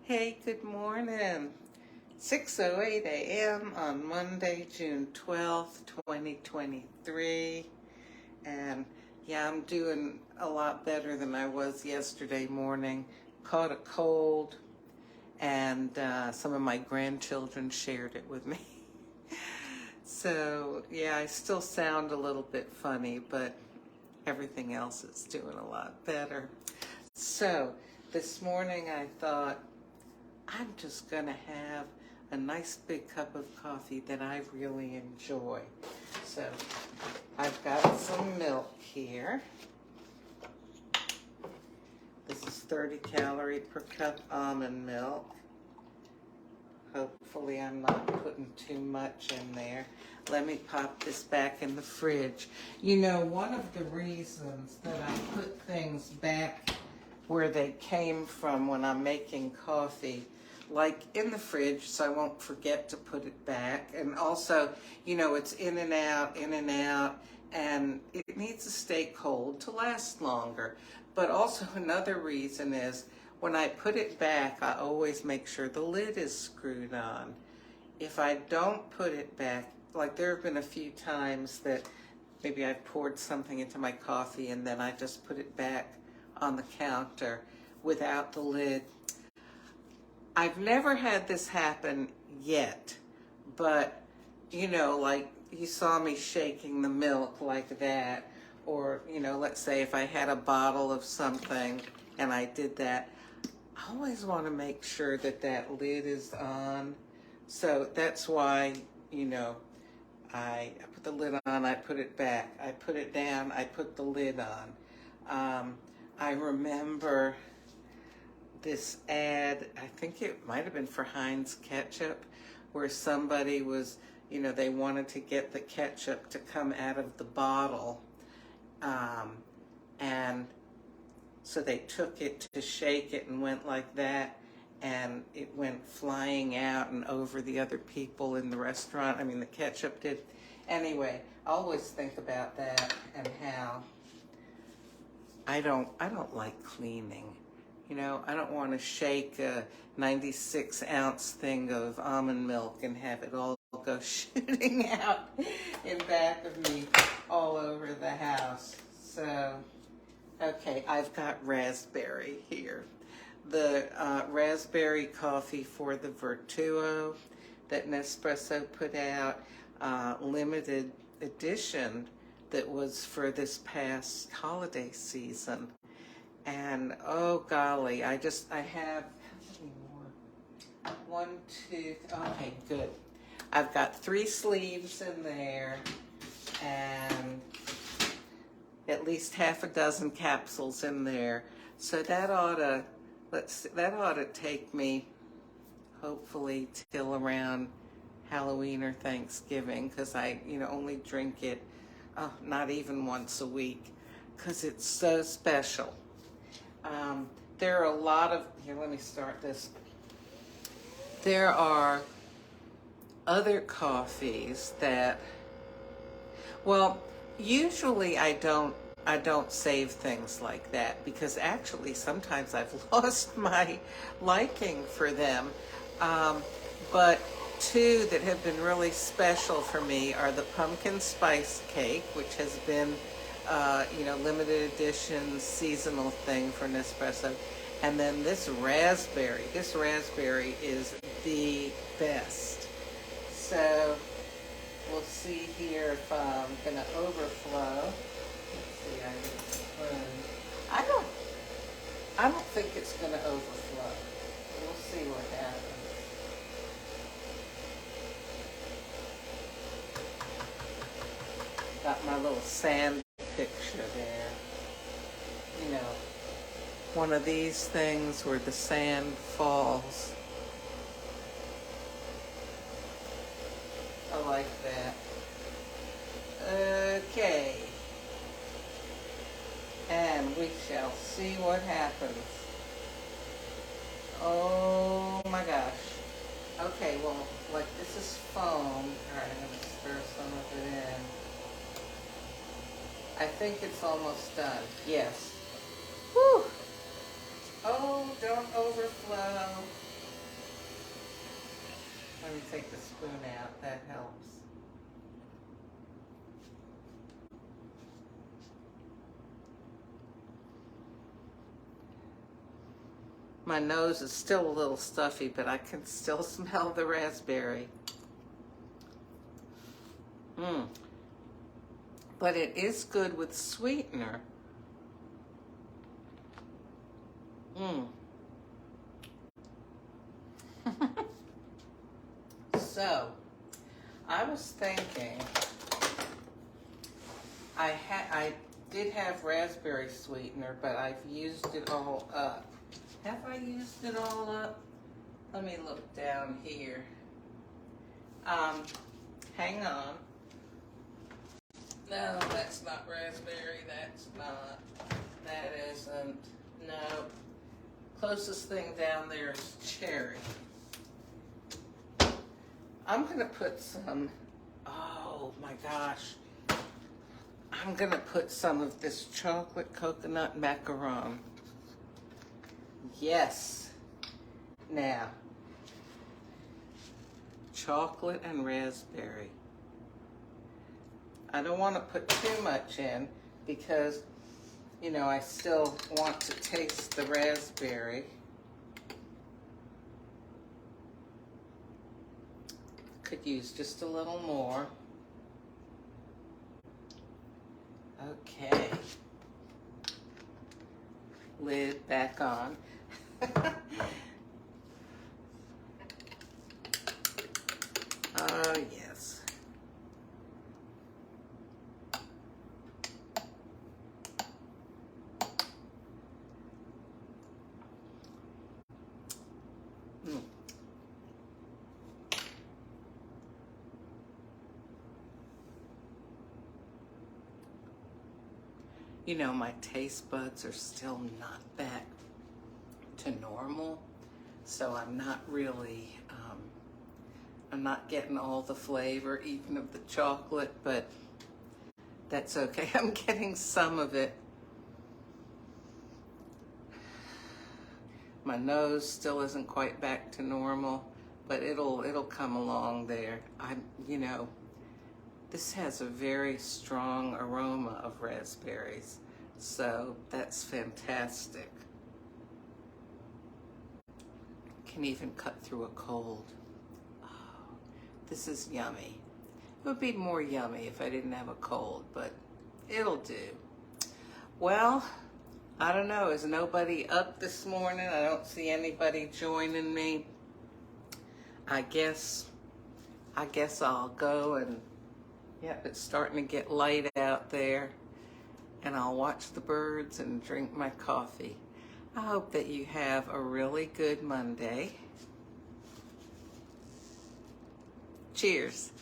Hey, good morning. 6:08 a.m. on Monday, June 12th, 2023. And yeah, I'm doing a lot better than I was yesterday morning. Caught a cold, and some of my grandchildren shared it with me. So yeah, I still sound a little bit funny, but everything else is doing a lot better. So this morning I thought, I'm just going to have a nice big cup of coffee that I really enjoy. So I've got some milk here. This is 30 calorie per cup almond milk. Hopefully I'm not putting too much in there. Let me pop this back in the fridge. You know, one of the reasons that I put things back where they came from when I'm making coffee, like in the fridge, so I won't forget to put it back. And also, you know, it's in and out, and it needs to stay cold to last longer. But also another reason is when I put it back, I always make sure the lid is screwed on. If I don't put it back, like there have been a few times that maybe I've poured something into my coffee and then I just put it back on the counter without the lid. I've never had this happen yet, but you know, like you saw me shaking the milk like that, or you know, let's say if I had a bottle of something and I did that, I always want to make sure that that lid is on. So that's why, you know, I put the lid on, I put it back, I put it down, I put the lid on. I remember this ad, I think it might have been for Heinz ketchup, where somebody was, you know, they wanted to get the ketchup to come out of the bottle. And so they took it to shake it and went like that, and it went flying out and over the other people in the restaurant. I mean, the ketchup did. Anyway, I always think about that and how I don't like cleaning. You know, I don't want to shake a 96-ounce thing of almond milk and have it all go shooting out in back of me all over the house. So, okay, I've got raspberry here. The raspberry coffee for the Vertuo that Nespresso put out, limited edition that was for this past holiday season. And oh golly, I have how many more? One, two, okay, good. I've got 3 sleeves in there and at least half a dozen capsules in there. So that ought to take me hopefully till around Halloween or Thanksgiving, because I, you know, only drink it not even once a week because it's so special. There are a lot of, here, let me start this. There are other coffees that, well, usually I don't save things like that because actually sometimes I've lost my liking for them. But 2 that have been really special for me are the pumpkin spice cake, which has been you know, limited edition seasonal thing for Nespresso. And then this raspberry is the best. So we'll see here if I'm going to overflow. Let's see, I need a spoon. I don't think it's going to overflow. We'll see what happens. Got my little sand picture there. You know, one of these things where the sand falls. I like that. Okay. And we shall see what happens. Oh my gosh. Okay, well, like this is foam. Alright, I'm going to stir some of it in. I think it's almost done. Yes. Whew. Oh, don't overflow. Let me take the spoon out, that helps. My nose is still a little stuffy, but I can still smell the raspberry. But it is good with sweetener. So, I was thinking, I did have raspberry sweetener, but I've used it all up. Have I used it all up? Let me look down here. Hang on. No, that's not raspberry, that's not. That isn't. No. Closest thing down there is cherry. I'm gonna put some, oh my gosh. I'm gonna put some of this chocolate coconut macaron. Yes. Now, chocolate and raspberry. I don't want to put too much in because, you know, I still want to taste the raspberry. Could use just a little more. Okay. Lid back on. Oh, yes. You know, my taste buds are still not back to normal, so I'm not really, I'm not getting all the flavor, even of the chocolate, but that's okay. I'm getting some of it. My nose still isn't quite back to normal, but it'll come along there. You know, this has a very strong aroma of raspberries, so that's fantastic. Can even cut through a cold. Oh, this is yummy. It would be more yummy if I didn't have a cold, but it'll do. Well, I don't know, is nobody up this morning? I don't see anybody joining me. I guess I'll go and, yep, it's starting to get light out there, and I'll watch the birds and drink my coffee. I hope that you have a really good Monday. Cheers.